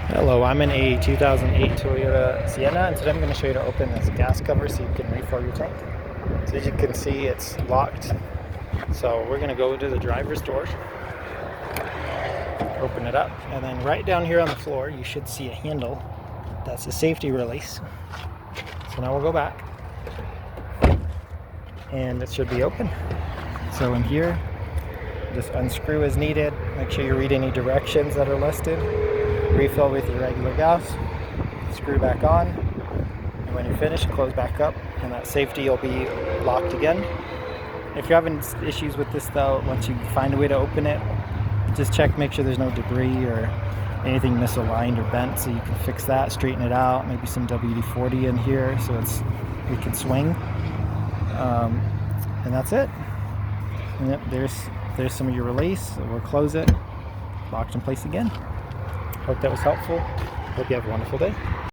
Hello, I'm in a 2008 Toyota Sienna, and today I'm going to show you to open this gas cover so you can refill your tank. So as you can see, it's locked. So we're going to go to the driver's door, open it up, and then right down here on the floor you should see a handle. That's a safety release. So now we'll go back, and it should be open. So in here, just unscrew as needed. Make sure you read any directions that are listed. Refill with your regular gas, screw back on, and when you're finished, close back up, and that safety will be locked again. If you're having issues with this though, once you find a way to open it, just check, make sure there's no debris or anything misaligned or bent, so you can fix that, straighten it out, maybe some WD-40 in here so we can swing, and that's it. And yep, there's some of your release, so we'll close it, locked in place again. Hope that was helpful. Hope you have a wonderful day.